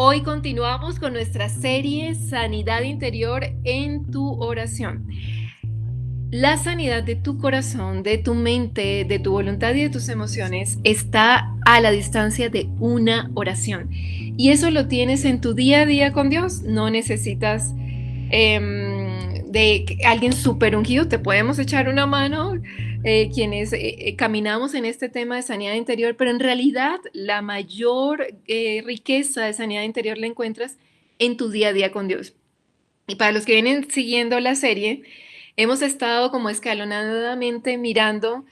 Hoy continuamos con nuestra serie Sanidad Interior en tu oración. La sanidad de tu corazón, de tu mente, de tu voluntad y de tus emociones está a la distancia de una oración. Y eso lo tienes en tu día a día con Dios. No necesitas de alguien súper ungido, te podemos echar una mano quienes caminamos en este tema de sanidad interior, pero en realidad la mayor riqueza de sanidad interior la encuentras en tu día a día con Dios. Y para los que vienen siguiendo la serie, hemos estado como escalonadamente mirando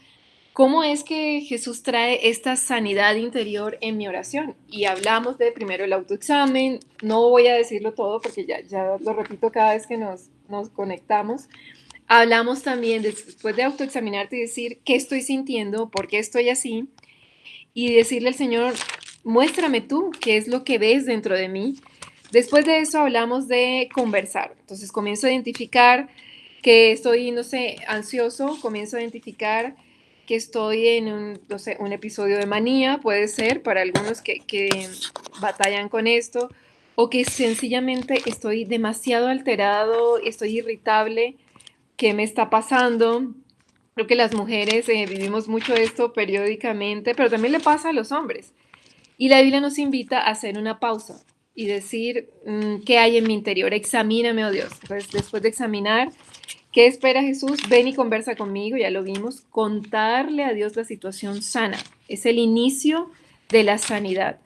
cómo es que Jesús trae esta sanidad interior en mi oración. Y hablamos de primero el autoexamen, no voy a decirlo todo porque ya lo repito cada vez que nos conectamos. Hablamos también después de autoexaminarte y decir qué estoy sintiendo, por qué estoy así, y decirle al Señor, muéstrame tú qué es lo que ves dentro de mí. Después de eso hablamos de conversar. Entonces comienzo a identificar que estoy, no sé, ansioso, comienzo a identificar que estoy en un, no sé, un episodio de manía, puede ser para algunos que batallan con esto, o que sencillamente estoy demasiado alterado, estoy irritable, ¿qué me está pasando? Creo que las mujeres vivimos mucho esto periódicamente, pero también le pasa a los hombres. Y la Biblia nos invita a hacer una pausa y decir, ¿qué hay en mi interior? Examíname, oh Dios. Entonces, después de examinar, ¿qué espera Jesús? Ven y conversa conmigo, ya lo vimos. Contarle a Dios la situación sana. Es el inicio de la sanidad.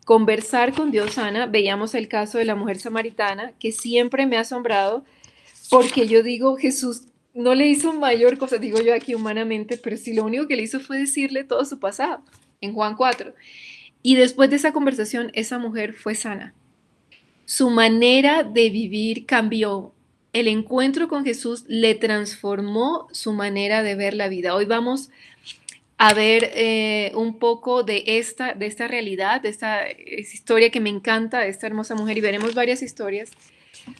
Conversar con Dios sana. Veíamos el caso de la mujer samaritana, que siempre me ha asombrado, porque yo digo, Jesús no le hizo mayor cosa, digo yo aquí humanamente, pero sí lo único que le hizo fue decirle todo su pasado, en Juan 4. Y después de esa conversación, esa mujer fue sana. Su manera de vivir cambió. El encuentro con Jesús le transformó su manera de ver la vida. Hoy vamos a ver un poco de esta realidad, de esta historia que me encanta, de esta hermosa mujer, y veremos varias historias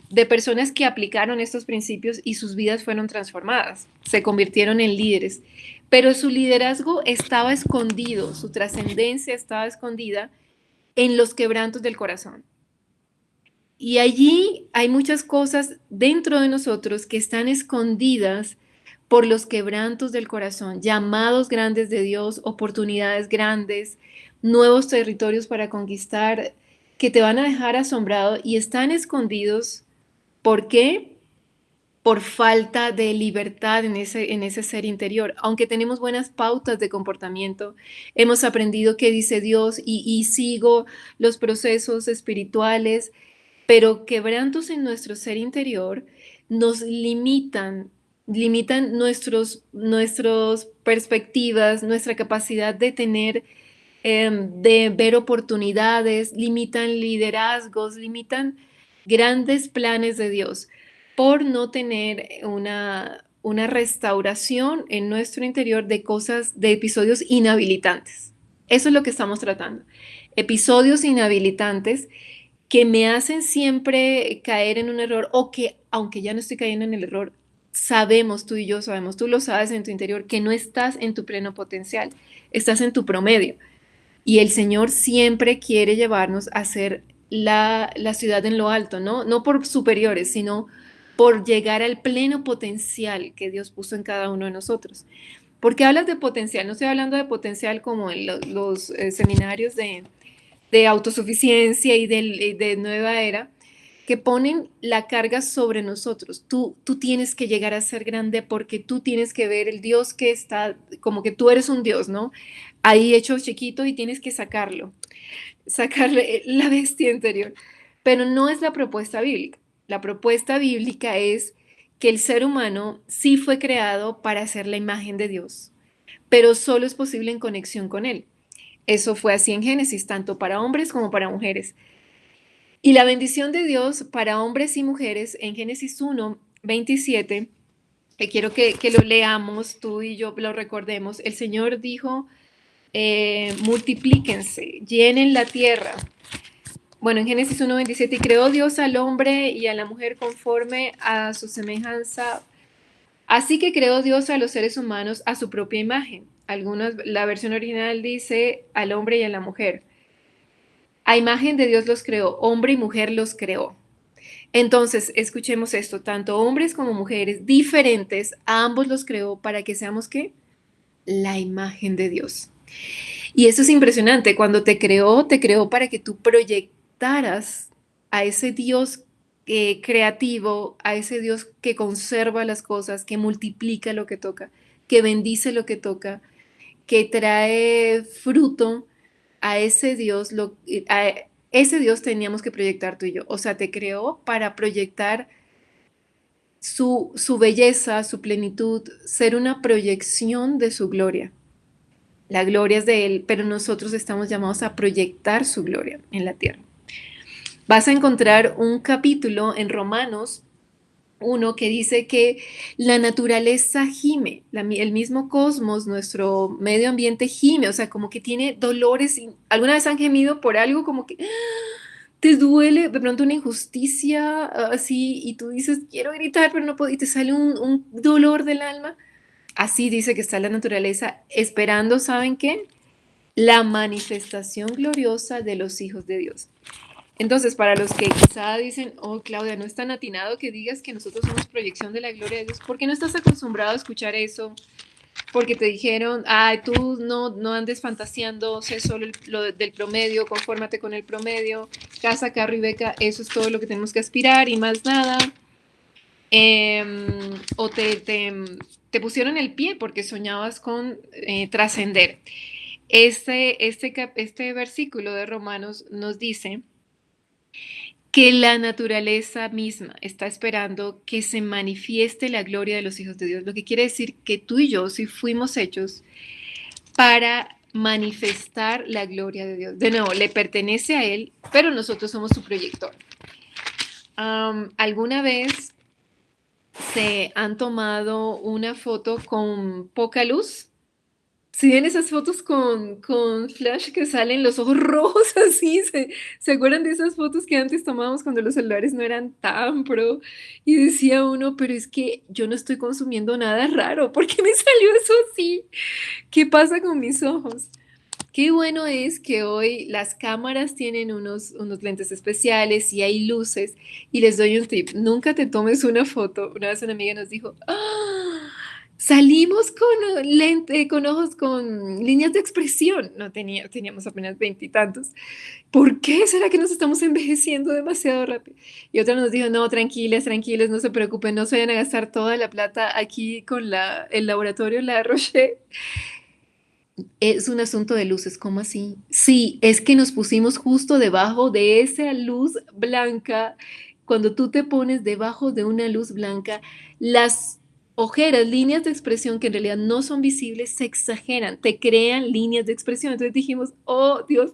de personas que aplicaron estos principios y sus vidas fueron transformadas, se convirtieron en líderes, pero su liderazgo estaba escondido, su trascendencia estaba escondida en los quebrantos del corazón. Y allí hay muchas cosas dentro de nosotros que están escondidas por los quebrantos del corazón, llamados grandes de Dios, oportunidades grandes, nuevos territorios para conquistar que te van a dejar asombrado y están escondidos. ¿Por qué? Por falta de libertad en ese ser interior. Aunque tenemos buenas pautas de comportamiento, hemos aprendido qué dice Dios y sigo los procesos espirituales, pero quebrantos en nuestro ser interior nos limitan nuestros perspectivas, nuestra capacidad de tener, de ver oportunidades, limitan liderazgos, limitan grandes planes de Dios por no tener una restauración en nuestro interior de cosas, de episodios inhabilitantes. Eso es lo que estamos tratando. Episodios inhabilitantes que me hacen siempre caer en un error o que, aunque ya no estoy cayendo en el error, sabemos, tú y yo sabemos, tú lo sabes en tu interior, que no estás en tu pleno potencial, estás en tu promedio. Y el Señor siempre quiere llevarnos a ser la ciudad en lo alto, ¿no? No por superiores, sino por llegar al pleno potencial que Dios puso en cada uno de nosotros. Porque hablas de potencial, no estoy hablando de potencial como en los seminarios de autosuficiencia y de nueva era, que ponen la carga sobre nosotros. Tú tienes que llegar a ser grande porque tú tienes que ver el Dios que está, como que tú eres un Dios, ¿no? Ahí hecho chiquito y tienes que sacarlo, sacarle la bestia interior. Pero no es la propuesta bíblica. La propuesta bíblica es que el ser humano sí fue creado para ser la imagen de Dios, pero solo es posible en conexión con Él. Eso fue así en Génesis, tanto para hombres como para mujeres. Y la bendición de Dios para hombres y mujeres en Génesis 1:27, que quiero que lo leamos, tú y yo lo recordemos, el Señor dijo, multiplíquense, llenen la tierra. Bueno, en Génesis 1:27, y creó Dios al hombre y a la mujer conforme a su semejanza. Así que creó Dios a los seres humanos a su propia imagen. La versión original dice al hombre y a la mujer. A imagen de Dios los creó, hombre y mujer los creó. Entonces, escuchemos esto, tanto hombres como mujeres diferentes, a ambos los creó para que seamos ¿qué? La imagen de Dios. Y eso es impresionante, cuando te creó para que tú proyectaras a ese Dios creativo, a ese Dios que conserva las cosas, que multiplica lo que toca, que bendice lo que toca, que trae fruto, a ese Dios, a ese Dios teníamos que proyectar tú y yo. O sea, te creó para proyectar su belleza, su plenitud, ser una proyección de su gloria. La gloria es de Él, pero nosotros estamos llamados a proyectar su gloria en la tierra. Vas a encontrar un capítulo en Romanos uno que dice que la naturaleza gime, el mismo cosmos, nuestro medio ambiente gime, o sea, como que tiene dolores. ¿Alguna vez han gemido por algo como que te duele de pronto una injusticia así y tú dices, quiero gritar, pero no puedo, y te sale un dolor del alma? Así dice que está la naturaleza esperando, ¿saben qué? La manifestación gloriosa de los hijos de Dios. Entonces, para los que quizá dicen, oh, Claudia, no es tan atinado que digas que nosotros somos proyección de la gloria de Dios, ¿por qué no estás acostumbrado a escuchar eso? Porque te dijeron, ay, tú no andes fantaseando, sé solo lo del promedio, confórmate con el promedio, casa, carro y beca, eso es todo lo que tenemos que aspirar y más nada. O te pusieron el pie porque soñabas con trascender. Este versículo de Romanos nos dice que la naturaleza misma está esperando que se manifieste la gloria de los hijos de Dios, lo que quiere decir que tú y yo sí fuimos hechos para manifestar la gloria de Dios. De nuevo, le pertenece a Él, pero nosotros somos su proyector. ¿Alguna vez se han tomado una foto con poca luz? Si ven esas fotos con flash que salen los ojos rojos así, ¿se acuerdan de esas fotos que antes tomábamos cuando los celulares no eran tan pro? Y decía uno, pero es que yo no estoy consumiendo nada raro, ¿por qué me salió eso así? ¿Qué pasa con mis ojos? Qué bueno es que hoy las cámaras tienen unos lentes especiales y hay luces. Y les doy un tip, nunca te tomes una foto. Una vez una amiga nos dijo, "Ah, salimos con ojos, con líneas de expresión". No teníamos apenas veintitantos. ¿Por qué será que nos estamos envejeciendo demasiado rápido? Y otra nos dijo, no, tranquilas, tranquilas, no se preocupen, no se vayan a gastar toda la plata aquí con el laboratorio La Roche. Es un asunto de luces, ¿cómo así? Sí, es que nos pusimos justo debajo de esa luz blanca. Cuando tú te pones debajo de una luz blanca, las ojeras, líneas de expresión que en realidad no son visibles, se exageran, te crean líneas de expresión. Entonces dijimos, oh Dios,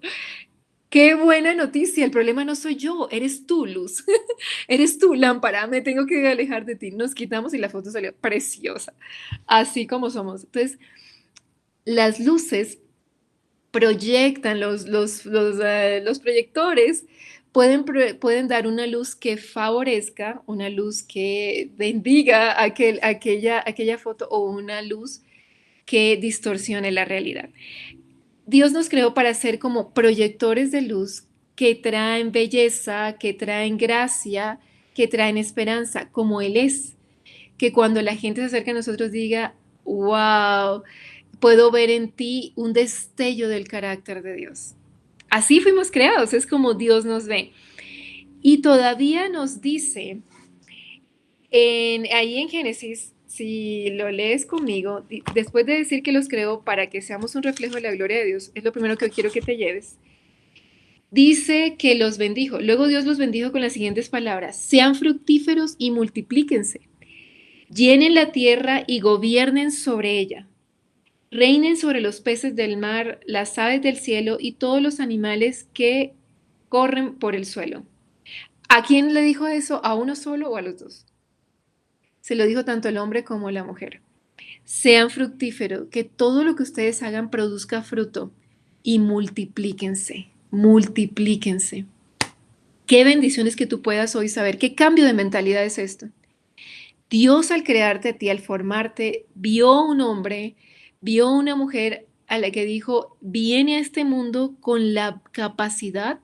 qué buena noticia. El problema no soy yo, eres tú, luz. Eres tú, lámpara, me tengo que alejar de ti. Nos quitamos y la foto salió preciosa, así como somos. Entonces, las luces proyectan los proyectores, pueden dar una luz que favorezca, una luz que bendiga aquella foto o una luz que distorsione la realidad. Dios nos creó para ser como proyectores de luz que traen belleza, que traen gracia, que traen esperanza, como Él es. Que cuando la gente se acerca a nosotros diga, wow, puedo ver en ti un destello del carácter de Dios. Así fuimos creados, es como Dios nos ve. Y todavía nos dice, ahí en Génesis, si lo lees conmigo, después de decir que los creó para que seamos un reflejo de la gloria de Dios, es lo primero que quiero que te lleves. Dice que los bendijo. Luego Dios los bendijo con las siguientes palabras: sean fructíferos y multiplíquense. Llenen la tierra y gobiernen sobre ella. Reinen sobre los peces del mar, las aves del cielo y todos los animales que corren por el suelo. ¿A quién le dijo eso? ¿A uno solo o a los dos? Se lo dijo tanto el hombre como la mujer. Sean fructíferos, que todo lo que ustedes hagan produzca fruto y multiplíquense, multiplíquense. Qué bendiciones que tú puedas hoy saber qué cambio de mentalidad es esto. Dios al crearte a ti, al formarte, vio un hombre, vio una mujer a la que dijo, viene a este mundo con la capacidad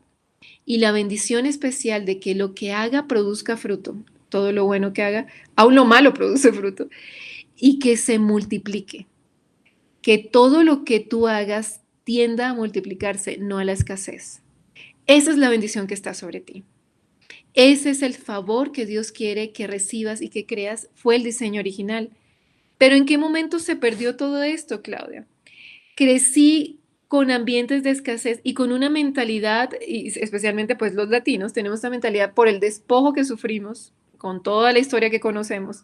y la bendición especial de que lo que haga produzca fruto, todo lo bueno que haga, aún lo malo produce fruto, y que se multiplique, que todo lo que tú hagas tienda a multiplicarse, no a la escasez. Esa es la bendición que está sobre ti. Ese es el favor que Dios quiere que recibas y que creas. Fue el diseño original. Pero ¿en qué momento se perdió todo esto, Claudia? Crecí con ambientes de escasez y con una mentalidad, y especialmente pues los latinos, tenemos esta mentalidad por el despojo que sufrimos, con toda la historia que conocemos,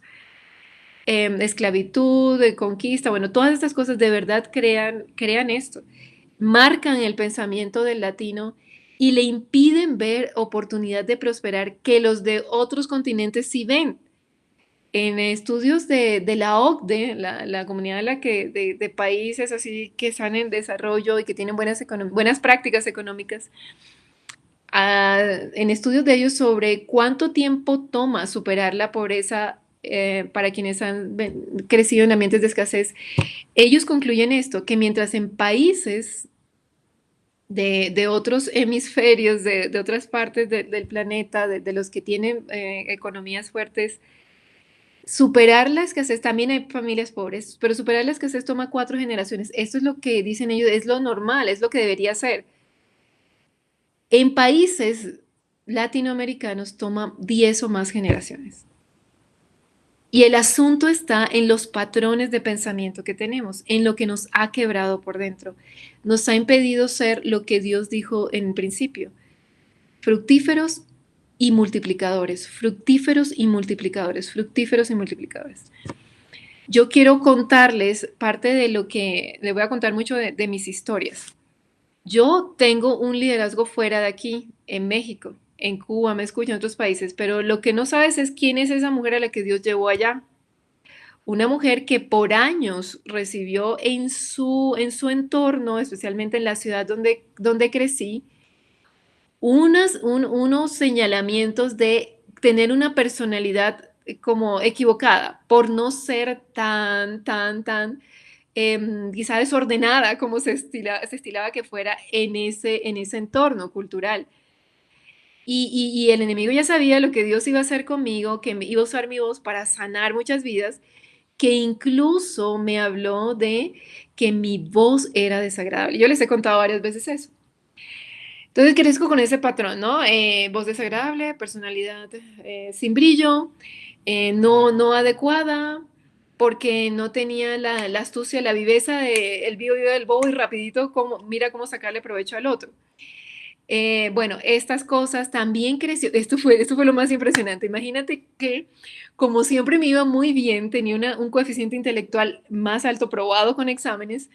esclavitud, de conquista, bueno, todas estas cosas de verdad crean esto, marcan el pensamiento del latino y le impiden ver oportunidad de prosperar que los de otros continentes sí ven. En estudios de la OCDE, la comunidad de países así que están en desarrollo y que tienen buenas prácticas económicas, en estudios de ellos sobre cuánto tiempo toma superar la pobreza para quienes han crecido en ambientes de escasez, ellos concluyen esto, que mientras en países de otros hemisferios, de otras partes del planeta, de los que tienen economías fuertes, superar la escasez, también hay familias pobres, pero superar la escasez toma 4 generaciones. Esto es lo que dicen ellos, es lo normal, es lo que debería ser. En países latinoamericanos toma 10 o más generaciones. Y el asunto está en los patrones de pensamiento que tenemos, en lo que nos ha quebrado por dentro. Nos ha impedido ser lo que Dios dijo en principio, fructíferos y multiplicadores, fructíferos y multiplicadores, fructíferos y multiplicadores. Yo quiero contarles parte de lo que, les voy a contar mucho de mis historias. Yo tengo un liderazgo fuera de aquí, en México, en Cuba, me escuchan en otros países, pero lo que no sabes es quién es esa mujer a la que Dios llevó allá. Una mujer que por años recibió en su entorno, especialmente en la ciudad donde crecí, unos señalamientos de tener una personalidad como equivocada, por no ser quizá desordenada como se estilaba que fuera en ese entorno cultural. Y el enemigo ya sabía lo que Dios iba a hacer conmigo, que iba a usar mi voz para sanar muchas vidas, que incluso me habló de que mi voz era desagradable. Yo les he contado varias veces eso. Entonces crezco con ese patrón, ¿no? Voz desagradable, personalidad sin brillo, no adecuada, porque no tenía la astucia, la viveza de el vivo del bobo y rapidito, mira cómo sacarle provecho al otro. Bueno, estas cosas también creció. Esto fue lo más impresionante. Imagínate que, como siempre me iba muy bien, tenía un coeficiente intelectual más alto probado con exámenes.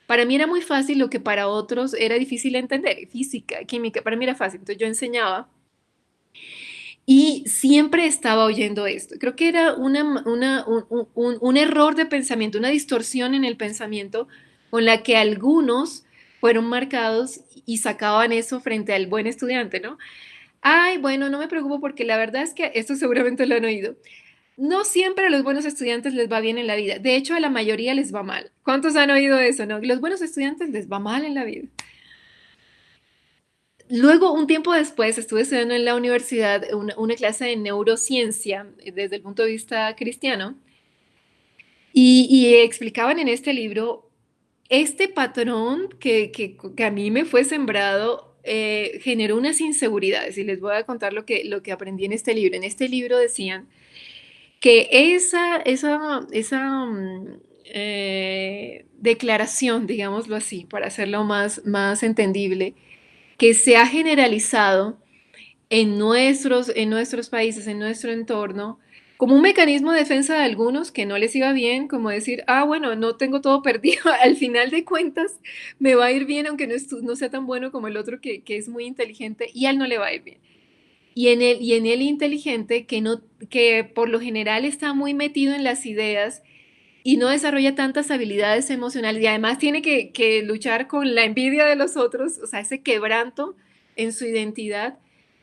Para mí era muy fácil lo que para otros era difícil de entender. Física, química, para mí era fácil. Entonces yo enseñaba y siempre estaba oyendo esto. Creo que era un error de pensamiento, una distorsión en el pensamiento con la que algunos fueron marcados y sacaban eso frente al buen estudiante, ¿no? Ay, bueno, no me preocupo porque la verdad es que esto seguramente lo han oído. No siempre a los buenos estudiantes les va bien en la vida. De hecho, a la mayoría les va mal. ¿Cuántos han oído eso, no? Los buenos estudiantes les va mal en la vida. Luego, un tiempo después, estuve estudiando en la universidad una clase de neurociencia desde el punto de vista cristiano y explicaban en este libro este patrón que a mí me fue sembrado generó unas inseguridades y les voy a contar lo que aprendí en este libro. En este libro decían que esa declaración, digámoslo así, para hacerlo más entendible, que se ha generalizado en nuestros países, en nuestro entorno, como un mecanismo de defensa de algunos que no les iba bien, como decir, bueno, no tengo todo perdido, al final de cuentas me va a ir bien, aunque no sea tan bueno como el otro que es muy inteligente y a él no le va a ir bien. Y en el inteligente que por lo general está muy metido en las ideas y no desarrolla tantas habilidades emocionales y además tiene que luchar con la envidia de los otros, o sea, ese quebranto en su identidad.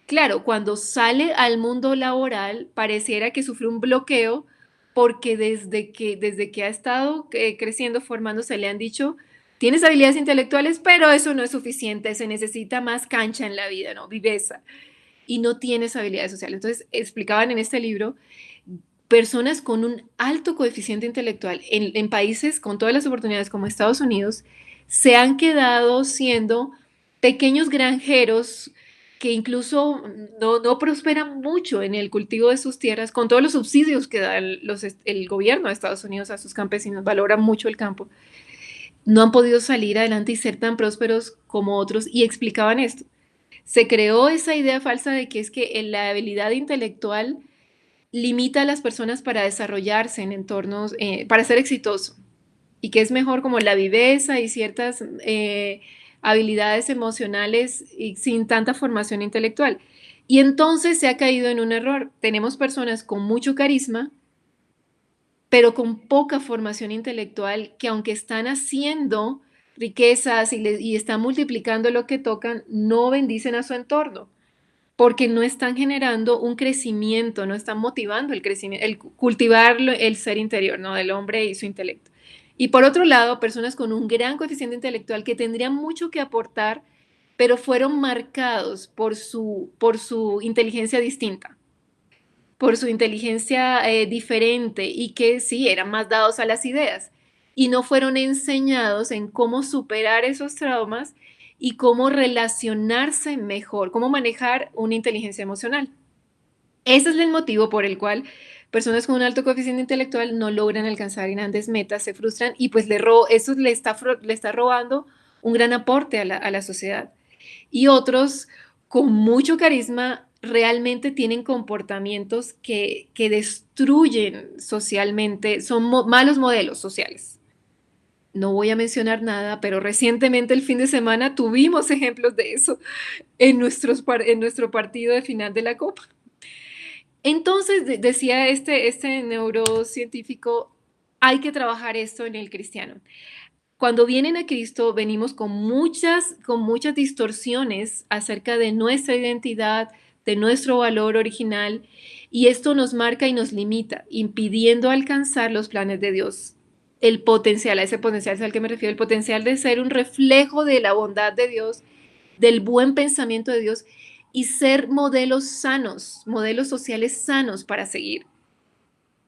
Claro, cuando sale al mundo laboral pareciera que sufre un bloqueo porque desde que ha estado creciendo, formándose, le han dicho, Tienes habilidades intelectuales, pero eso no es suficiente, se necesita más cancha en la vida, ¿no? Viveza. Y no tienes habilidades sociales. Entonces, explicaban en este libro, personas con un alto coeficiente intelectual en países con todas las oportunidades como Estados Unidos, se han quedado siendo pequeños granjeros que incluso no prosperan mucho en el cultivo de sus tierras, con todos los subsidios que da el gobierno de Estados Unidos a sus campesinos, valoran mucho el campo, no han podido salir adelante y ser tan prósperos como otros, y explicaban esto. Se creó esa idea falsa de que es que la habilidad intelectual limita a las personas para desarrollarse en entornos, para ser exitoso, y que es mejor como la viveza y ciertas habilidades emocionales y sin tanta formación intelectual. Y entonces se ha caído en un error. Tenemos personas con mucho carisma, pero con poca formación intelectual, que aunque están haciendo riquezas y están multiplicando lo que tocan, no bendicen a su entorno, porque no están generando un crecimiento, no están motivando el crecimiento, el cultivar el ser interior, ¿no? Del hombre y su intelecto. Y por otro lado, personas con un gran coeficiente intelectual que tendrían mucho que aportar, pero fueron marcados por su inteligencia distinta, por su inteligencia diferente, y que sí, eran más dados a las ideas y no fueron enseñados en cómo superar esos traumas y cómo relacionarse mejor, cómo manejar una inteligencia emocional. Ese es el motivo por el cual personas con un alto coeficiente intelectual no logran alcanzar grandes metas, se frustran, y pues eso le está robando un gran aporte a la sociedad. Y otros con mucho carisma realmente tienen comportamientos que destruyen socialmente, son malos modelos sociales. No voy a mencionar nada, pero recientemente el fin de semana tuvimos ejemplos de eso en nuestro partido de final de la Copa. Entonces, decía este neurocientífico, hay que trabajar esto en el cristiano. Cuando vienen a Cristo, venimos con muchas distorsiones acerca de nuestra identidad, de nuestro valor original, y esto nos marca y nos limita, impidiendo alcanzar los planes de Dios. El potencial, a ese potencial es al que me refiero, el potencial de ser un reflejo de la bondad de Dios, del buen pensamiento de Dios, y ser modelos sanos, modelos sociales sanos para seguir,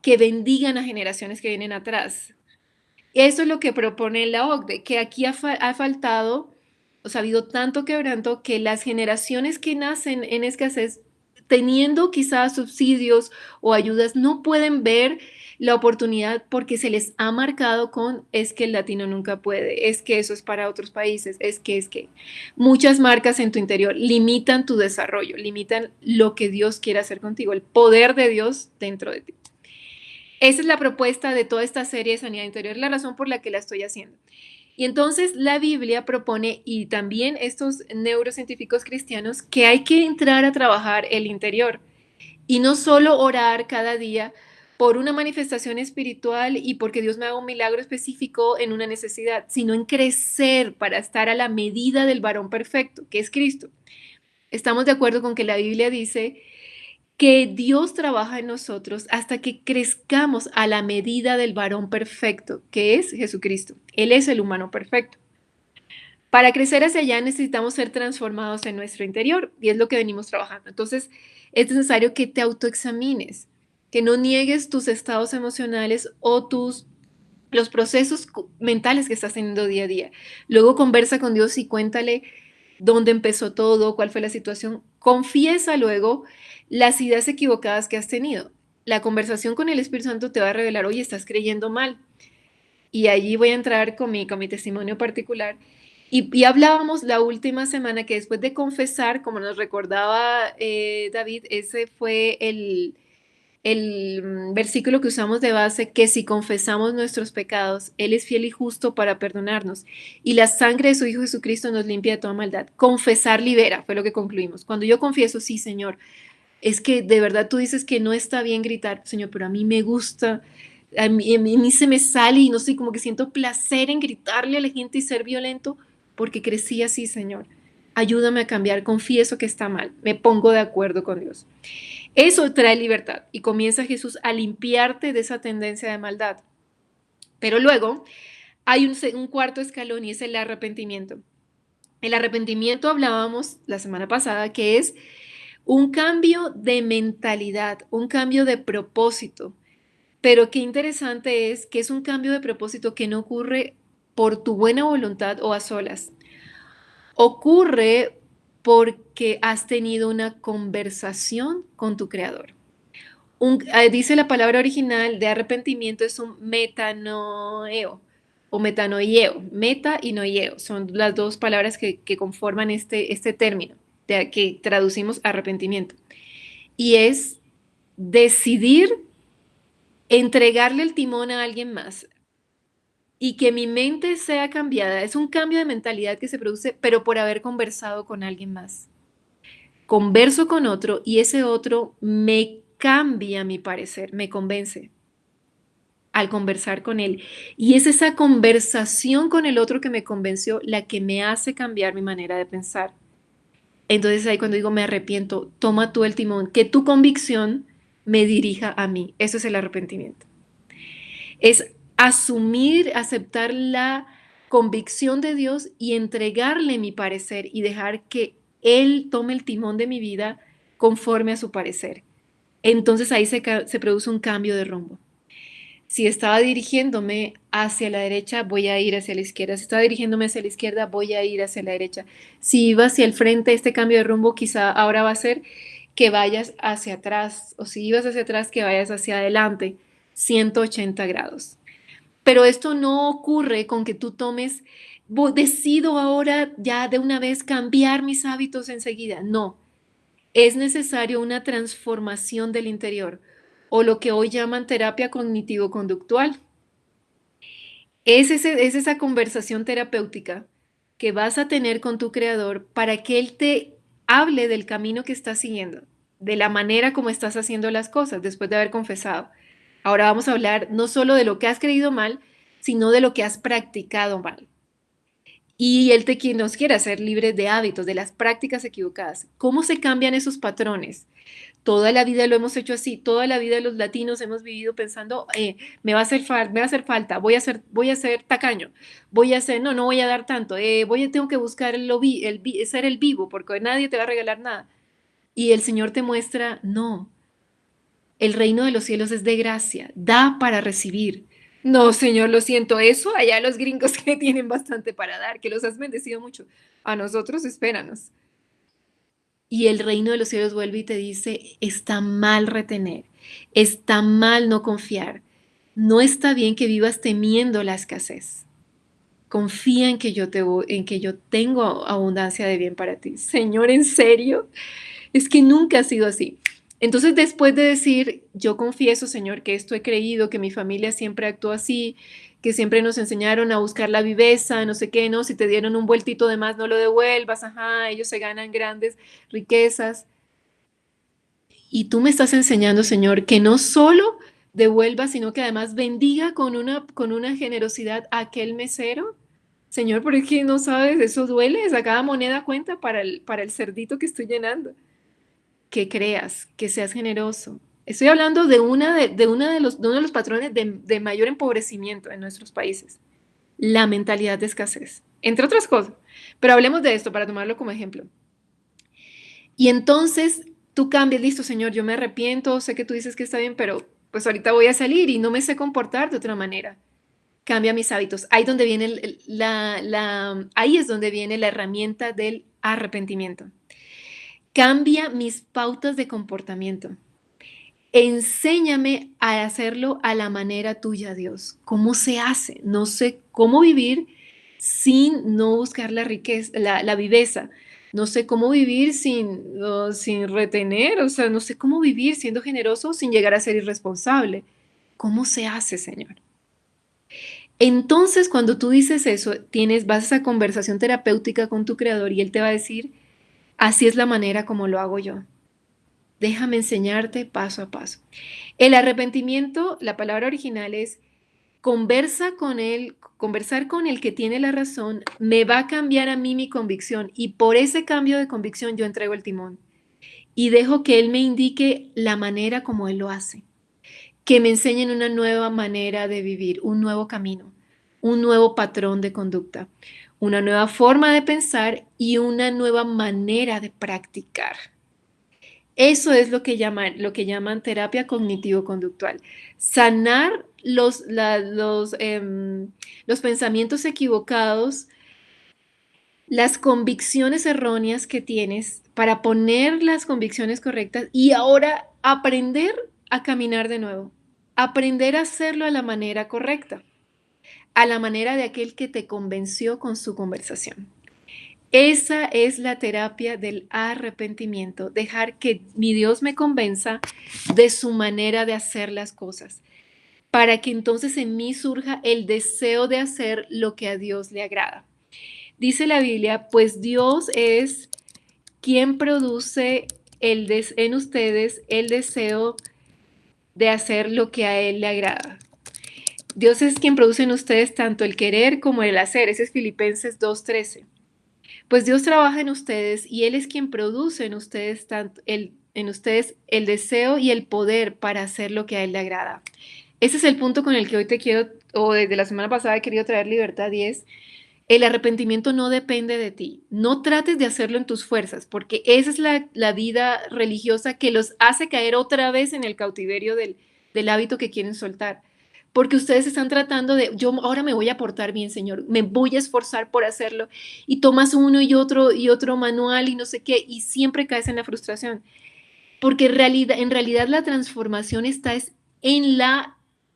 que bendigan a generaciones que vienen atrás. Eso es lo que propone la OCDE, que aquí ha faltado, o sea, ha habido tanto quebranto que las generaciones que nacen en escasez, teniendo quizás subsidios o ayudas, no pueden ver la oportunidad porque se les ha marcado con es que el latino nunca puede, es que eso es para otros países, es que muchas marcas en tu interior limitan tu desarrollo, limitan lo que Dios quiere hacer contigo, el poder de Dios dentro de ti. Esa es la propuesta de toda esta serie de sanidad interior, la razón por la que la estoy haciendo. Y entonces la Biblia propone, y también estos neurocientíficos cristianos, que hay que entrar a trabajar el interior y no solo orar cada día por una manifestación espiritual y porque Dios me haga un milagro específico en una necesidad, sino en crecer para estar a la medida del varón perfecto, que es Cristo. Estamos de acuerdo con que la Biblia dice que Dios trabaja en nosotros hasta que crezcamos a la medida del varón perfecto, que es Jesucristo. Él es el humano perfecto. Para crecer hacia allá necesitamos ser transformados en nuestro interior, y es lo que venimos trabajando. Entonces, es necesario que te autoexamines, que no niegues tus estados emocionales o los procesos mentales que estás teniendo día a día. Luego conversa con Dios y cuéntale dónde empezó todo, cuál fue la situación. Confiesa luego las ideas equivocadas que has tenido. La conversación con el Espíritu Santo te va a revelar, oye, estás creyendo mal. Y allí voy a entrar con mi testimonio particular. Y hablábamos la última semana que después de confesar, como nos recordaba David, ese fue el versículo que usamos de base, que si confesamos nuestros pecados, Él es fiel y justo para perdonarnos. Y la sangre de su Hijo Jesucristo nos limpia de toda maldad. Confesar libera, fue lo que concluimos. Cuando yo confieso, sí, Señor, es que de verdad tú dices que no está bien gritar, Señor, pero a mí me gusta, a mí se me sale y no sé, como que siento placer en gritarle a la gente y ser violento porque crecí así, Señor. Ayúdame a cambiar, confieso que está mal, me pongo de acuerdo con Dios. Eso trae libertad y comienza Jesús a limpiarte de esa tendencia de maldad. Pero luego Hay un cuarto escalón y es el arrepentimiento. El arrepentimiento hablábamos la semana pasada que es un cambio de mentalidad, un cambio de propósito. Pero qué interesante es que es un cambio de propósito que no ocurre por tu buena voluntad o a solas. Ocurre porque has tenido una conversación con tu creador. Dice la palabra original de arrepentimiento es un metanoeo o metanoieo. Meta y noieo son las dos palabras que conforman este término, que traducimos arrepentimiento. Y es decidir entregarle el timón a alguien más y que mi mente sea cambiada. Es un cambio de mentalidad que se produce, pero por haber conversado con alguien más. Converso con otro y ese otro me cambia mi parecer, me convence al conversar con él. Y es esa conversación con el otro que me convenció la que me hace cambiar mi manera de pensar. Entonces ahí cuando digo me arrepiento, toma tú el timón, que tu convicción me dirija a mí. Eso es el arrepentimiento. Es asumir, aceptar la convicción de Dios y entregarle mi parecer y dejar que Él tome el timón de mi vida conforme a su parecer. Entonces ahí se produce un cambio de rumbo. Si estaba dirigiéndome hacia la derecha, voy a ir hacia la izquierda. Si estaba dirigiéndome hacia la izquierda, voy a ir hacia la derecha. Si iba hacia el frente, este cambio de rumbo quizá ahora va a ser que vayas hacia atrás, o si ibas hacia atrás, que vayas hacia adelante, 180 grados. Pero esto no ocurre con que tú tomes, decido ahora ya de una vez cambiar mis hábitos enseguida. No, es necesario una transformación del interior o lo que hoy llaman terapia cognitivo-conductual. Es esa conversación terapéutica que vas a tener con tu creador para que él te hable del camino que estás siguiendo, de la manera como estás haciendo las cosas después de haber confesado. Ahora vamos a hablar no solo de lo que has creído mal, sino de lo que has practicado mal. Y él nos quiere hacer libres de hábitos, de las prácticas equivocadas. ¿Cómo se cambian esos patrones? Toda la vida lo hemos hecho así, toda la vida los latinos hemos vivido pensando, me va a hacer falta, voy a ser tacaño, voy a hacer, no voy a dar tanto, tengo que buscar ser el vivo, porque nadie te va a regalar nada. Y el Señor te muestra, no, el reino de los cielos es de gracia, da para recibir. No, Señor, lo siento, eso allá los gringos que tienen bastante para dar, que los has bendecido mucho. A nosotros, espéranos. Y el reino de los cielos vuelve y te dice, está mal retener, está mal no confiar, no está bien que vivas temiendo la escasez. Confía en que en que yo tengo abundancia de bien para ti. Señor, ¿en serio? Es que nunca ha sido así. Entonces, después de decir, yo confieso, Señor, que esto he creído, que mi familia siempre actuó así, que siempre nos enseñaron a buscar la viveza, no sé qué, no, si te dieron un vueltito de más, no lo devuelvas, ajá, ellos se ganan grandes riquezas. Y tú me estás enseñando, Señor, que no solo devuelva, sino que además bendiga con una generosidad a aquel mesero. Señor, pero es que no sabes, eso duele, a cada moneda cuenta para el cerdito que estoy llenando. Que creas, que seas generoso. Estoy hablando de uno de los patrones de mayor empobrecimiento en nuestros países, la mentalidad de escasez, entre otras cosas. Pero hablemos de esto para tomarlo como ejemplo. Y entonces tú cambias, listo, Señor, yo me arrepiento, sé que tú dices que está bien, pero pues ahorita voy a salir y no me sé comportar de otra manera. Cambia mis hábitos. Ahí, donde viene ahí es donde viene la herramienta del arrepentimiento. Cambia mis pautas de comportamiento. Enséñame a hacerlo a la manera tuya, Dios. ¿Cómo se hace? No sé cómo vivir sin no buscar la riqueza, la viveza. No sé cómo vivir sin retener, o sea, no sé cómo vivir siendo generoso sin llegar a ser irresponsable. ¿Cómo se hace, Señor? Entonces, cuando tú dices eso, vas a esa conversación terapéutica con tu creador y él te va a decir, así es la manera como lo hago yo. Déjame enseñarte paso a paso. El arrepentimiento, la palabra original es conversar con el que tiene la razón, me va a cambiar a mí mi convicción y por ese cambio de convicción yo entrego el timón y dejo que él me indique la manera como él lo hace, que me enseñen una nueva manera de vivir, un nuevo camino. un nuevo patrón de conducta, una nueva forma de pensar y una nueva manera de practicar. Eso es lo que llaman terapia cognitivo-conductual. Sanar los pensamientos equivocados, las convicciones erróneas que tienes para poner las convicciones correctas y ahora aprender a caminar de nuevo, aprender a hacerlo a la manera correcta, a la manera de aquel que te convenció con su conversación. Esa es la terapia del arrepentimiento, dejar que mi Dios me convenza de su manera de hacer las cosas, para que entonces en mí surja el deseo de hacer lo que a Dios le agrada. Dice la Biblia, pues Dios es quien produce en ustedes el deseo de hacer lo que a Él le agrada. Dios es quien produce en ustedes tanto el querer como el hacer. Ese es Filipenses 2:13. Pues Dios trabaja en ustedes y Él es quien produce en ustedes el deseo y el poder para hacer lo que a Él le agrada. Ese es el punto con el que hoy te quiero, o desde la semana pasada he querido traer libertad, y es: el arrepentimiento no depende de ti. No trates de hacerlo en tus fuerzas, porque esa es la vida religiosa que los hace caer otra vez en el cautiverio del hábito que quieren soltar. Porque ustedes están tratando de, yo ahora me voy a portar bien, Señor, me voy a esforzar por hacerlo, y tomas uno y otro manual y no sé qué, y siempre caes en la frustración. Porque en realidad la transformación está en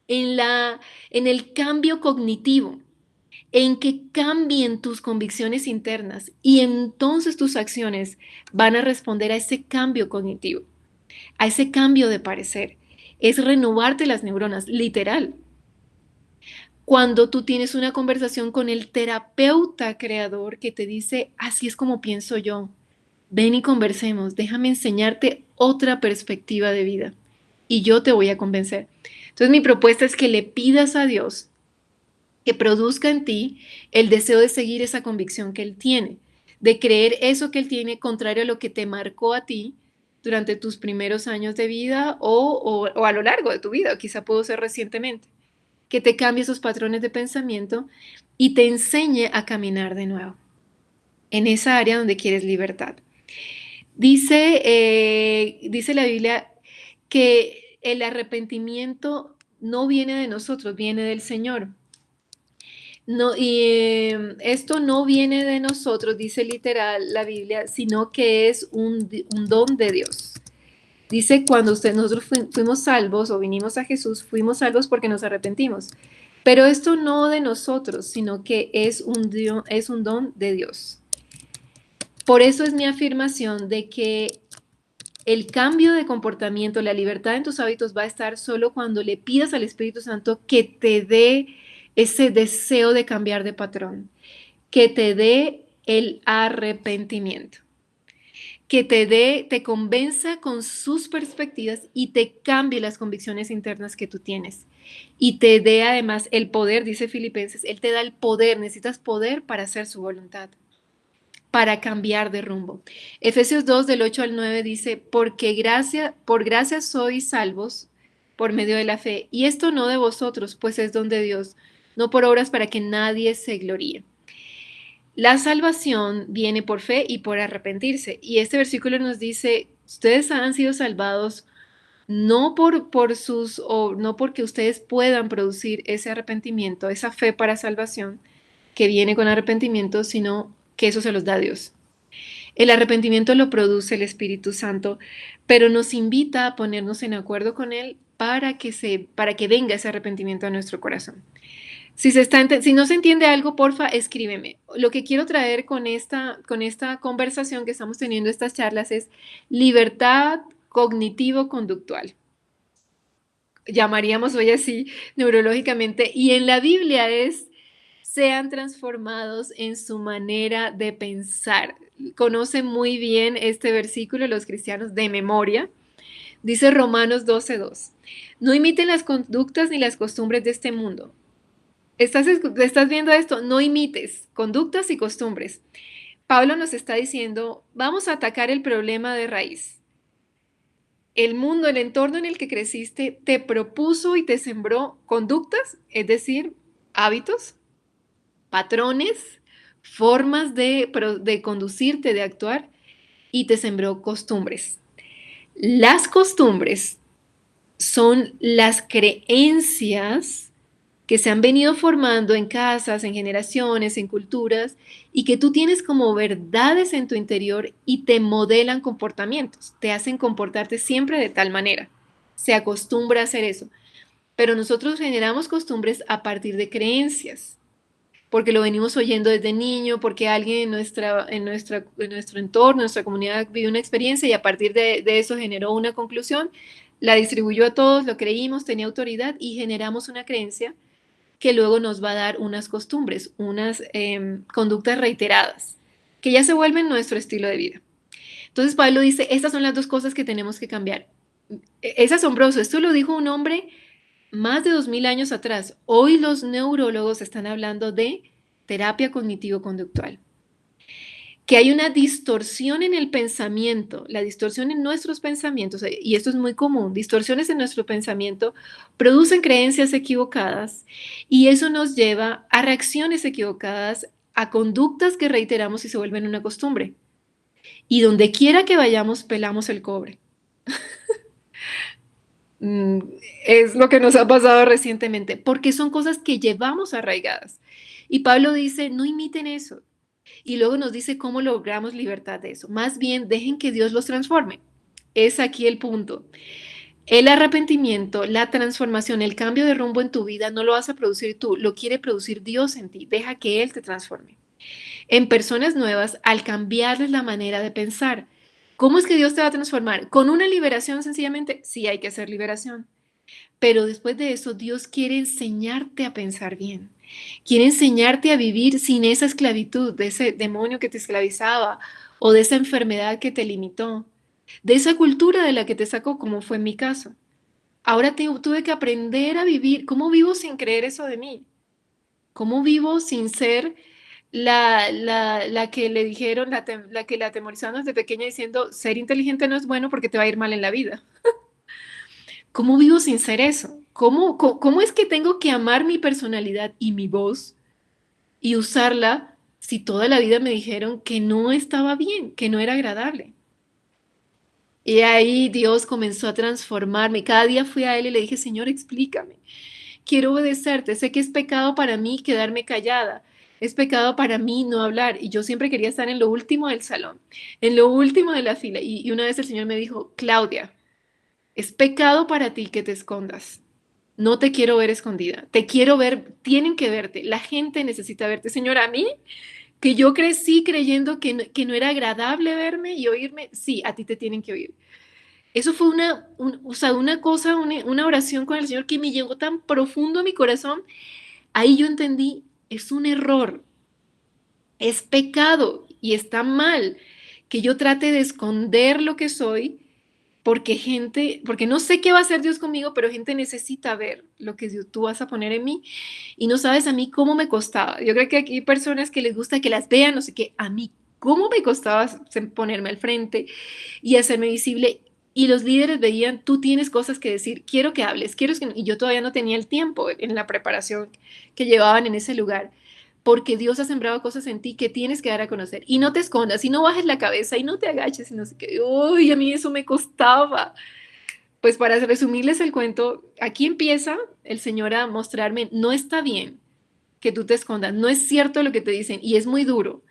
en la, en el cambio cognitivo, en que cambien tus convicciones internas, y entonces tus acciones van a responder a ese cambio cognitivo, a ese cambio de parecer. Es renovarte las neuronas, literal. Cuando tú tienes una conversación con el terapeuta creador que te dice, así es como pienso yo, ven y conversemos, déjame enseñarte otra perspectiva de vida y yo te voy a convencer. Entonces mi propuesta es que le pidas a Dios que produzca en ti el deseo de seguir esa convicción que Él tiene, de creer eso que Él tiene, contrario a lo que te marcó a ti durante tus primeros años de vida o a lo largo de tu vida, quizá pudo ser recientemente, que te cambie esos patrones de pensamiento y te enseñe a caminar de nuevo en esa área donde quieres libertad. Dice la Biblia que el arrepentimiento no viene de nosotros, viene del Señor. No, esto no viene de nosotros, dice literal la Biblia, sino que es un don de Dios. Dice, cuando nosotros fuimos salvos o vinimos a Jesús, fuimos salvos porque nos arrepentimos. Pero esto no de nosotros, sino que es un don de Dios. Por eso es mi afirmación de que el cambio de comportamiento, la libertad en tus hábitos va a estar solo cuando le pidas al Espíritu Santo que te dé ese deseo de cambiar de patrón, que te dé el arrepentimiento, que te convenza con sus perspectivas y te cambie las convicciones internas que tú tienes. Y te dé además el poder, dice Filipenses, Él te da el poder, necesitas poder para hacer su voluntad, para cambiar de rumbo. Efesios 2 del 8 al 9 dice, por gracia sois salvos por medio de la fe, y esto no de vosotros, pues es don de Dios, no por obras para que nadie se gloríe. La salvación viene por fe y por arrepentirse, y este versículo nos dice, ustedes han sido salvados no porque ustedes puedan producir ese arrepentimiento, esa fe para salvación que viene con arrepentimiento, sino que eso se los da Dios. El arrepentimiento lo produce el Espíritu Santo, pero nos invita a ponernos en acuerdo con Él para que venga ese arrepentimiento a nuestro corazón. Si no se entiende algo, porfa, escríbeme. Lo que quiero traer con esta conversación que estamos teniendo, estas charlas, es libertad cognitivo-conductual. Llamaríamos hoy así neurológicamente. Y en la Biblia sean transformados en su manera de pensar. Conocen muy bien este versículo los cristianos de memoria. Dice Romanos 12:2. No imiten las conductas ni las costumbres de este mundo. ¿Estás viendo esto? No imites conductas y costumbres. Pablo nos está diciendo, vamos a atacar el problema de raíz. El mundo, el entorno en el que creciste, te propuso y te sembró conductas, es decir, hábitos, patrones, formas de conducirte, de actuar, y te sembró costumbres. Las costumbres son las creencias que se han venido formando en casas, en generaciones, en culturas, y que tú tienes como verdades en tu interior y te modelan comportamientos, te hacen comportarte siempre de tal manera. Se acostumbra a hacer eso. Pero nosotros generamos costumbres a partir de creencias, porque lo venimos oyendo desde niño, porque alguien en nuestro entorno, en nuestra comunidad vivió una experiencia y a partir de eso generó una conclusión, la distribuyó a todos, lo creímos, tenía autoridad y generamos una creencia que luego nos va a dar unas costumbres, unas conductas reiteradas, que ya se vuelven nuestro estilo de vida. Entonces Pablo dice, estas son las dos cosas que tenemos que cambiar. Es asombroso, esto lo dijo un hombre más de 2000 años atrás. Hoy los neurólogos están hablando de terapia cognitivo-conductual. Que hay una distorsión en el pensamiento, la distorsión en nuestros pensamientos, y esto es muy común, distorsiones en nuestro pensamiento producen creencias equivocadas y eso nos lleva a reacciones equivocadas, a conductas que reiteramos y se vuelven una costumbre. Y donde quiera que vayamos, pelamos el cobre. Mm, Es lo que nos ha pasado recientemente, porque son cosas que llevamos arraigadas. Y Pablo dice, no imiten eso. Y luego nos dice cómo logramos libertad de eso. Más bien, dejen que Dios los transforme. Es aquí el punto. El arrepentimiento, la transformación, el cambio de rumbo en tu vida no lo vas a producir tú, lo quiere producir Dios en ti. Deja que Él te transforme. En personas nuevas, al cambiarles la manera de pensar. ¿Cómo es que Dios te va a transformar? ¿Con una liberación sencillamente? Sí, hay que hacer liberación. Pero después de eso, Dios quiere enseñarte a pensar bien. Quiere enseñarte a vivir sin esa esclavitud, de ese demonio que te esclavizaba o de esa enfermedad que te limitó, de esa cultura de la que te sacó, como fue en mi caso. Ahora tuve que aprender a vivir. ¿Cómo vivo sin creer eso de mí? ¿Cómo vivo sin ser la que le dijeron, la que la atemorizaron desde pequeña diciendo, ser inteligente no es bueno porque te va a ir mal en la vida? ¿Cómo vivo sin ser eso? ¿Cómo es que tengo que amar mi personalidad y mi voz y usarla si toda la vida me dijeron que no estaba bien, que no era agradable? Y ahí Dios comenzó a transformarme. Cada día fui a Él y le dije, Señor, explícame. Quiero obedecerte. Sé que es pecado para mí quedarme callada. Es pecado para mí no hablar. Y yo siempre quería estar en lo último del salón, en lo último de la fila. Y una vez el Señor me dijo, Claudia, es pecado para ti que te escondas. No te quiero ver escondida. Te quiero ver, tienen que verte. La gente necesita verte. Señora, a mí, que yo crecí creyendo que no era agradable verme y oírme, sí, a ti te tienen que oír. Eso fue o sea, una cosa, una oración con el Señor que me llegó tan profundo a mi corazón. Ahí yo entendí, es un error, es pecado y está mal que yo trate de esconder lo que soy porque no sé qué va a hacer Dios conmigo, pero gente necesita ver lo que tú vas a poner en mí y no sabes a mí cómo me costaba. Yo creo que aquí hay personas que les gusta que las vean, no sé qué, a mí cómo me costaba ponerme al frente y hacerme visible. Y los líderes veían, tú tienes cosas que decir, quiero que hables, y yo todavía no tenía el tiempo en la preparación que llevaban en ese lugar, porque Dios ha sembrado cosas en ti que tienes que dar a conocer. Y no te escondas, y no bajes la cabeza, y no te agaches, y no sé qué. Uy, a mí eso me costaba. Pues para resumirles el cuento, aquí empieza el Señor a mostrarme, no está bien que tú te escondas, no es cierto lo que te dicen, y es muy duro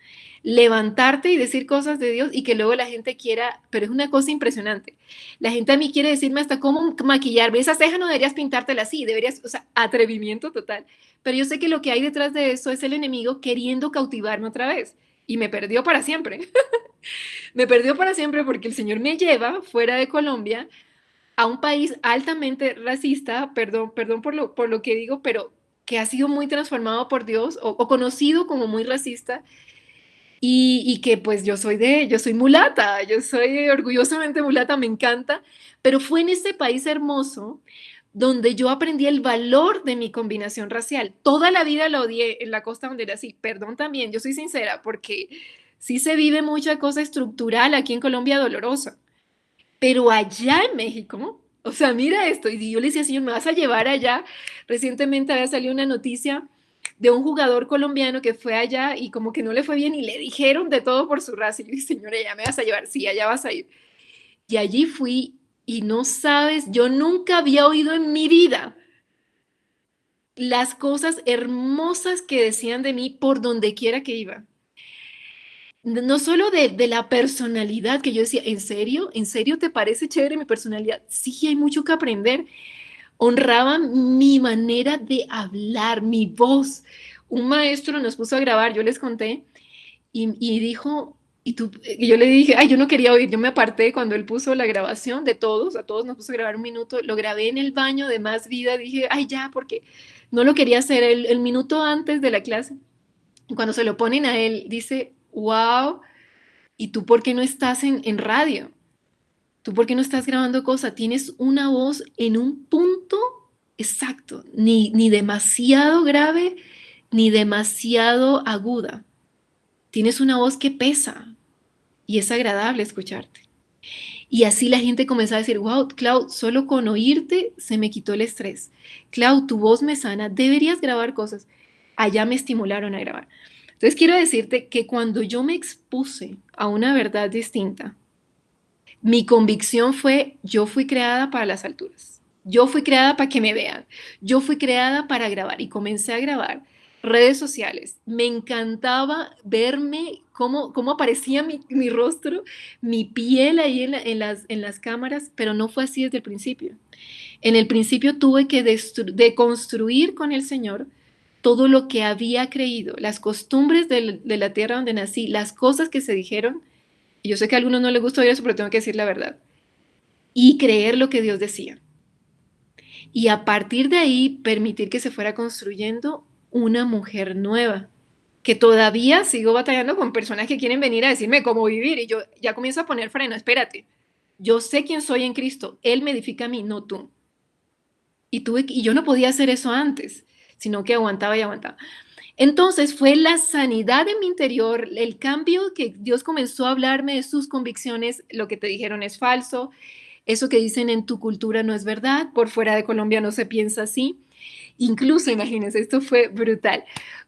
levantarte y decir cosas de Dios y que luego la gente quiera, pero es una cosa impresionante. La gente a mí quiere decirme hasta cómo maquillarme, esa ceja no deberías pintártela así, deberías, o sea, atrevimiento total. Pero yo sé que lo que hay detrás de eso es el enemigo queriendo cautivarme otra vez y me perdió para siempre. Me perdió para siempre porque el Señor me lleva fuera de Colombia a un país altamente racista, perdón por lo que digo, pero que ha sido muy transformado por Dios o conocido como muy racista y que pues yo soy mulata, yo soy orgullosamente mulata, me encanta, pero fue en este país hermoso donde yo aprendí el valor de mi combinación racial. Toda la vida la odié en la costa donde era así, perdón también, yo soy sincera, porque sí se vive mucha cosa estructural aquí en Colombia dolorosa, pero allá en México, o sea, mira esto, y yo le decía, Señor, ¿me vas a llevar allá? Recientemente había salido una noticia de un jugador colombiano que fue allá y como que no le fue bien y le dijeron de todo por su raza. Y yo dije, señora, ¿ya me vas a llevar? Sí, allá vas a ir. Y allí fui y no sabes, yo nunca había oído en mi vida las cosas hermosas que decían de mí por donde quiera que iba. No solo de la personalidad, que yo decía, ¿en serio? ¿En serio te parece chévere mi personalidad? Sí, hay mucho que aprender. Honraban mi manera de hablar, mi voz. Un maestro nos puso a grabar, yo les conté, y dijo, y yo le dije, ay, yo no quería oír, yo me aparté cuando él puso la grabación de todos, a todos nos puso a grabar un minuto, lo grabé en el baño de Más Vida, dije, ay, ya, porque no lo quería hacer el minuto antes de la clase. Y cuando se lo ponen a él, dice, wow, ¿y tú por qué no estás en radio? ¿Tú por qué no estás grabando cosas? Tienes una voz en un punto exacto, ni demasiado grave, ni demasiado aguda. Tienes una voz que pesa y es agradable escucharte. Y así la gente comenzó a decir, wow, Clau, solo con oírte se me quitó el estrés. Clau, tu voz me sana, deberías grabar cosas. Allá me estimularon a grabar. Entonces quiero decirte que cuando yo me expuse a una verdad distinta, mi convicción fue, yo fui creada para las alturas. Yo fui creada para que me vean. Yo fui creada para grabar y comencé a grabar redes sociales. Me encantaba verme cómo aparecía mi rostro, mi piel ahí en las cámaras, pero no fue así desde el principio. En el principio tuve que deconstruir con el Señor todo lo que había creído, las costumbres de la tierra donde nací, las cosas que se dijeron. Y yo sé que a algunos no les gusta oír eso, pero tengo que decir la verdad. Y creer lo que Dios decía. Y a partir de ahí, permitir que se fuera construyendo una mujer nueva. Que todavía sigo batallando con personas que quieren venir a decirme cómo vivir. Y yo ya comienzo a poner freno. Espérate. Yo sé quién soy en Cristo. Él me edifica a mí, no tú. Y yo no podía hacer eso antes, sino que aguantaba y aguantaba. Entonces fue la sanidad en mi interior, el cambio que Dios comenzó a hablarme de sus convicciones, lo que te dijeron es falso, eso que dicen en tu cultura no es verdad, por fuera de Colombia no se piensa así. Incluso, imagínense, esto fue brutal.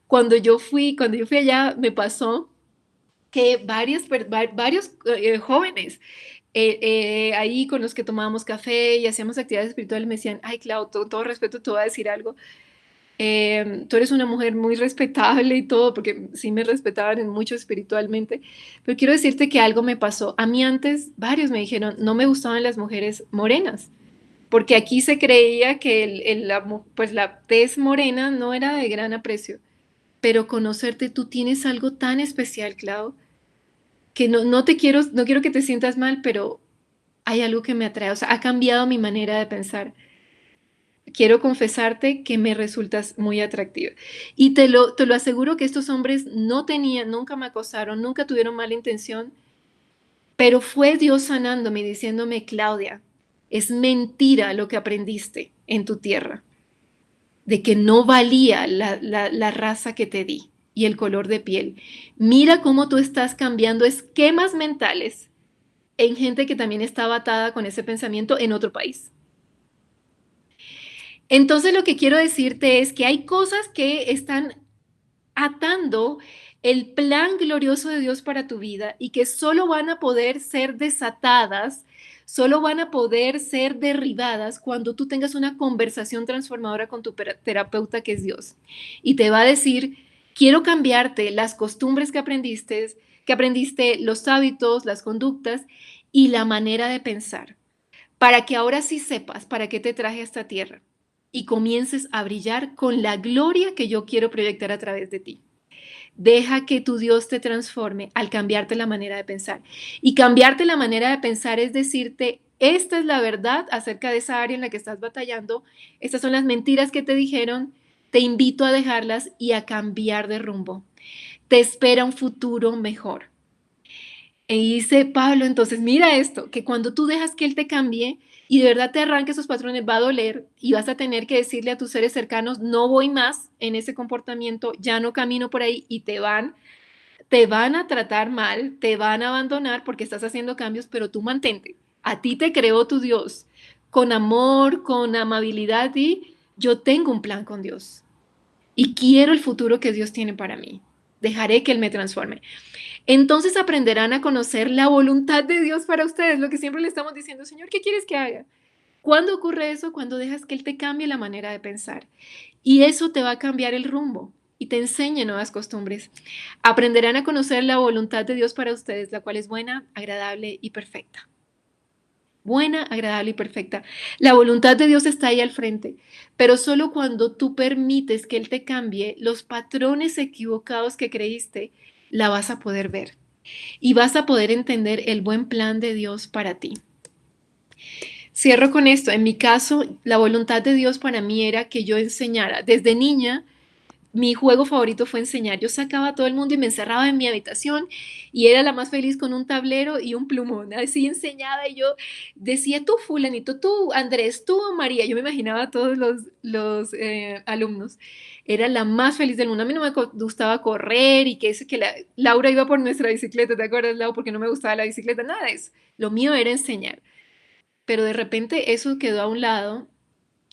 Cuando yo fui allá, me pasó que varios jóvenes ahí con los que tomábamos café y hacíamos actividades espirituales me decían, ay, Clau, todo respeto, te voy a decir algo. Tú eres una mujer muy respetable y todo, porque sí me respetaban en mucho espiritualmente, pero quiero decirte que algo me pasó. A mí antes varios me dijeron, no me gustaban las mujeres morenas, porque aquí se creía que pues la tez morena no era de gran aprecio, pero conocerte, tú tienes algo tan especial, Clau, que no quiero que te sientas mal, pero hay algo que me atrae, o sea, ha cambiado mi manera de pensar. Quiero confesarte que me resultas muy atractiva. Y te lo aseguro que estos hombres no tenían, nunca me acosaron, nunca tuvieron mala intención, pero fue Dios sanándome y diciéndome, Claudia, es mentira lo que aprendiste en tu tierra, de que no valía la raza que te di y el color de piel. Mira cómo tú estás cambiando esquemas mentales en gente que también estaba atada con ese pensamiento en otro país. Entonces lo que quiero decirte es que hay cosas que están atando el plan glorioso de Dios para tu vida y que solo van a poder ser desatadas, solo van a poder ser derribadas cuando tú tengas una conversación transformadora con tu terapeuta que es Dios. Y te va a decir, quiero cambiarte las costumbres que aprendiste, los hábitos, las conductas y la manera de pensar, para que ahora sí sepas para qué te traje a esta tierra y comiences a brillar con la gloria que yo quiero proyectar a través de ti. Deja que tu Dios te transforme al cambiarte la manera de pensar. Y cambiarte la manera de pensar es decirte, esta es la verdad acerca de esa área en la que estás batallando, estas son las mentiras que te dijeron, te invito a dejarlas y a cambiar de rumbo. Te espera un futuro mejor. Y dice Pablo, entonces mira esto, que cuando tú dejas que Él te cambie y de verdad te arranque esos patrones, va a doler y vas a tener que decirle a tus seres cercanos, no voy más en ese comportamiento, ya no camino por ahí y te van a tratar mal, te van a abandonar porque estás haciendo cambios, pero tú mantente. A ti te creó tu Dios con amor, con amabilidad y yo tengo un plan con Dios. y quiero el futuro que Dios tiene para mí. Dejaré que Él me transforme. Entonces aprenderán a conocer la voluntad de Dios para ustedes, lo que siempre le estamos diciendo, Señor, ¿qué quieres que haga? ¿Cuándo ocurre eso? Cuando dejas que Él te cambie la manera de pensar. Y eso te va a cambiar el rumbo y te enseñe nuevas costumbres. Aprenderán a conocer la voluntad de Dios para ustedes, la cual es buena, agradable y perfecta. Buena, agradable y perfecta. La voluntad de Dios está ahí al frente, pero solo cuando tú permites que Él te cambie los patrones equivocados que creíste, la vas a poder ver y vas a poder entender el buen plan de Dios para ti. Cierro con esto. En mi caso, la voluntad de Dios para mí era que yo enseñara. Desde niña, mi juego favorito fue enseñar. Yo sacaba a todo el mundo y me encerraba en mi habitación y era la más feliz con un tablero y un plumón. Así enseñaba y yo decía, tú fulanito, tú Andrés, tú María. Yo me imaginaba a todos los alumnos. Era la más feliz del mundo. A mí no me gustaba correr y Laura iba por nuestra bicicleta, ¿te acuerdas, Lau? Porque no me gustaba la bicicleta, nada de eso. Lo mío era enseñar. Pero de repente eso quedó a un lado.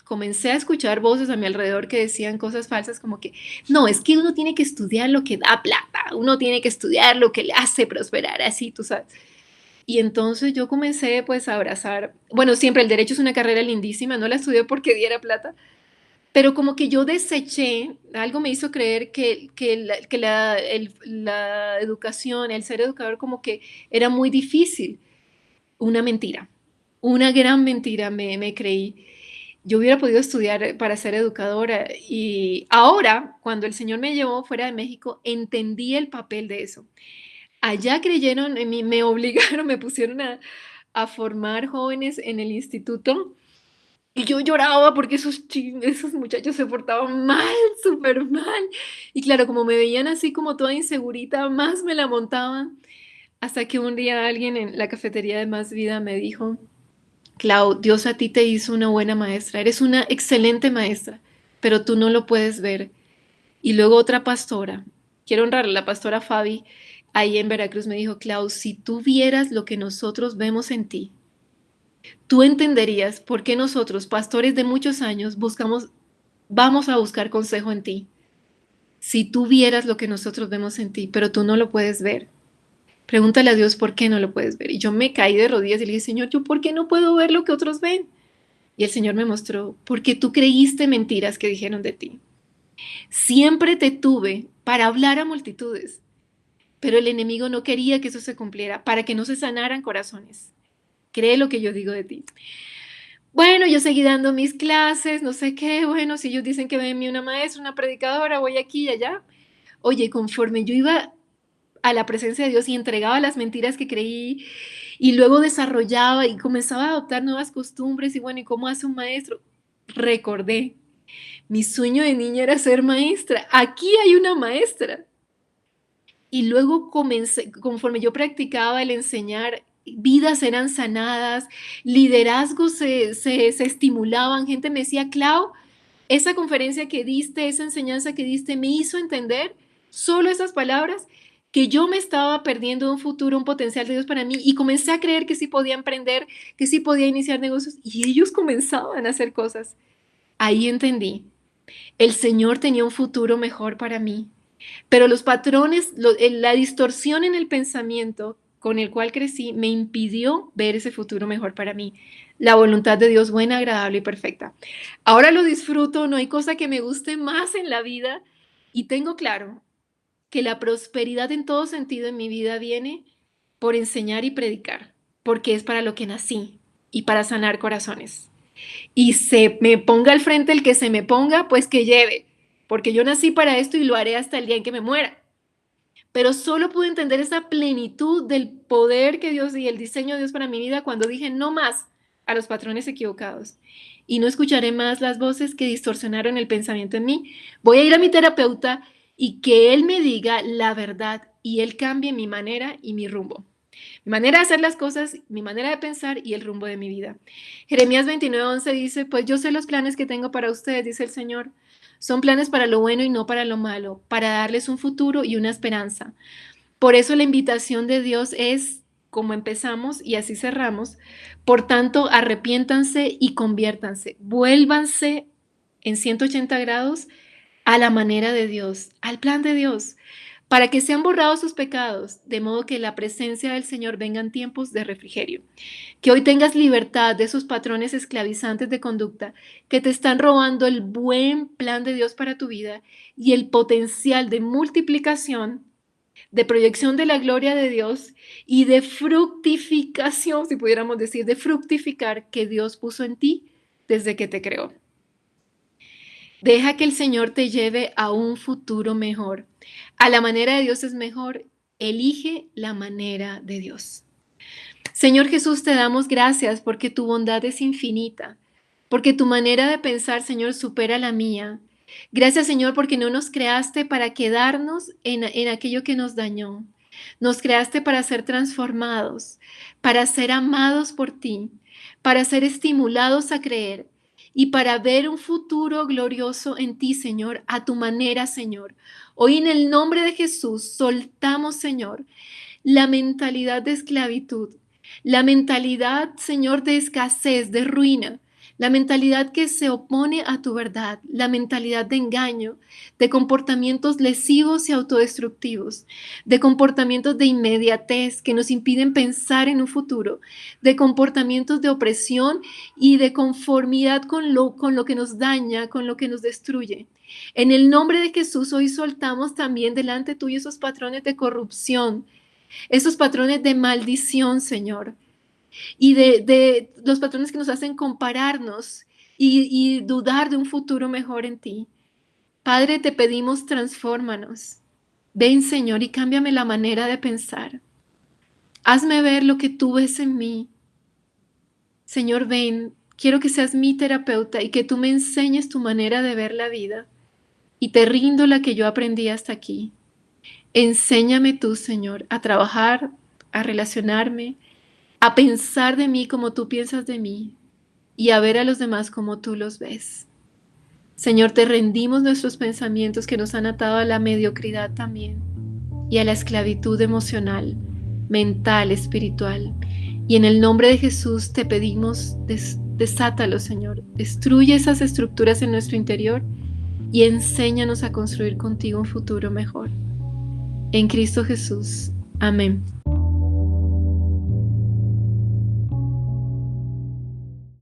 Comencé a escuchar voces a mi alrededor que decían cosas falsas como que, no, es que uno tiene que estudiar lo que da plata, uno tiene que estudiar lo que le hace prosperar, así, tú sabes. Y entonces yo comencé pues a abrazar, bueno, siempre el derecho es una carrera lindísima, no la estudié porque diera plata, pero como que yo deseché, algo me hizo creer que la educación, el ser educador como que era muy difícil. Una mentira, una gran mentira me creí. Yo hubiera podido estudiar para ser educadora y ahora, cuando el Señor me llevó fuera de México, entendí el papel de eso. Allá creyeron en mí, me obligaron, me pusieron a formar jóvenes en el instituto y yo lloraba porque esos muchachos se portaban mal, súper mal. Y claro, como me veían así como toda insegurita, más me la montaban. Hasta que un día alguien en la cafetería de Más Vida me dijo, Clau, Dios a ti te hizo una buena maestra, eres una excelente maestra, pero tú no lo puedes ver. Y luego otra pastora, quiero honrarla, la pastora Fabi, ahí en Veracruz me dijo, Clau, si tú vieras lo que nosotros vemos en ti, tú entenderías por qué nosotros, pastores de muchos años, vamos a buscar consejo en ti. Si tú vieras lo que nosotros vemos en ti, pero tú no lo puedes ver. Pregúntale a Dios por qué no lo puedes ver. Y yo me caí de rodillas y le dije, Señor, ¿yo por qué no puedo ver lo que otros ven? Y el Señor me mostró, porque tú creíste mentiras que dijeron de ti. Siempre te tuve para hablar a multitudes, pero el enemigo no quería que eso se cumpliera, para que no se sanaran corazones. Cree lo que yo digo de ti. Bueno, yo seguí dando mis clases, no sé qué, bueno, si ellos dicen que ven en mí una maestra, una predicadora, voy aquí y allá. Oye, conforme yo iba a la presencia de Dios y entregaba las mentiras que creí y luego desarrollaba y comenzaba a adoptar nuevas costumbres y bueno, ¿y cómo hace un maestro? Recordé, mi sueño de niña era ser maestra. Aquí hay una maestra. Y luego comencé, conforme yo practicaba el enseñar, vidas eran sanadas, liderazgos se estimulaban, gente me decía, Clau, esa conferencia que diste, esa enseñanza que diste, me hizo entender solo esas palabras que yo me estaba perdiendo un futuro, un potencial de Dios para mí y comencé a creer que sí podía emprender, que sí podía iniciar negocios y ellos comenzaban a hacer cosas. Ahí entendí, el Señor tenía un futuro mejor para mí, pero los patrones, la distorsión en el pensamiento con el cual crecí me impidió ver ese futuro mejor para mí. La voluntad de Dios buena, agradable y perfecta. Ahora lo disfruto, no hay cosa que me guste más en la vida y tengo claro que la prosperidad en todo sentido en mi vida viene por enseñar y predicar, porque es para lo que nací y para sanar corazones. Y se me ponga al frente el que se me ponga, pues que lleve, porque yo nací para esto y lo haré hasta el día en que me muera. Pero solo pude entender esa plenitud del poder que Dios y el diseño de Dios para mi vida cuando dije no más a los patrones equivocados y no escucharé más las voces que distorsionaron el pensamiento en mí. Voy a ir a mi terapeuta y que él me diga la verdad y él cambie mi manera y mi rumbo. Mi manera de hacer las cosas, mi manera de pensar y el rumbo de mi vida. Jeremías 29:11 dice, pues yo sé los planes que tengo para ustedes, dice el Señor. Son planes para lo bueno y no para lo malo, para darles un futuro y una esperanza. Por eso la invitación de Dios es, como empezamos y así cerramos, por tanto, arrepiéntanse y conviértanse, vuélvanse en 180 grados a la manera de Dios, al plan de Dios, para que sean borrados sus pecados, de modo que la presencia del Señor vengan tiempos de refrigerio. Que hoy tengas libertad de esos patrones esclavizantes de conducta que te están robando el buen plan de Dios para tu vida y el potencial de multiplicación, de proyección de la gloria de Dios y de fructificación, si pudiéramos decir, de fructificar que Dios puso en ti desde que te creó. Deja que el Señor te lleve a un futuro mejor. A la manera de Dios es mejor. Elige la manera de Dios. Señor Jesús, te damos gracias porque tu bondad es infinita, porque tu manera de pensar, Señor, supera la mía. Gracias, Señor, porque no nos creaste para quedarnos en aquello que nos dañó. Nos creaste para ser transformados, para ser amados por ti, para ser estimulados a creer y para ver un futuro glorioso en ti, Señor, a tu manera, Señor. Hoy en el nombre de Jesús soltamos, Señor, la mentalidad de esclavitud, la mentalidad, Señor, de escasez, de ruina, la mentalidad que se opone a tu verdad, la mentalidad de engaño, de comportamientos lesivos y autodestructivos, de comportamientos de inmediatez que nos impiden pensar en un futuro, de comportamientos de opresión y de conformidad con lo que nos daña, con lo que nos destruye. En el nombre de Jesús, hoy soltamos también delante tuyo esos patrones de corrupción, esos patrones de maldición, Señor, y de los patrones que nos hacen compararnos y dudar de un futuro mejor en ti. Padre, te pedimos, transfórmanos. Ven, Señor, y cámbiame la manera de pensar. Hazme ver lo que tú ves en mí. Señor, ven, quiero que seas mi terapeuta y que tú me enseñes tu manera de ver la vida. Y te rindo la que yo aprendí hasta aquí. Enséñame tú, Señor, a trabajar, a relacionarme, a pensar de mí como tú piensas de mí y a ver a los demás como tú los ves. Señor, te rendimos nuestros pensamientos que nos han atado a la mediocridad también y a la esclavitud emocional, mental, espiritual. Y en el nombre de Jesús te pedimos, desátalo, Señor. Destruye esas estructuras en nuestro interior y enséñanos a construir contigo un futuro mejor. En Cristo Jesús. Amén.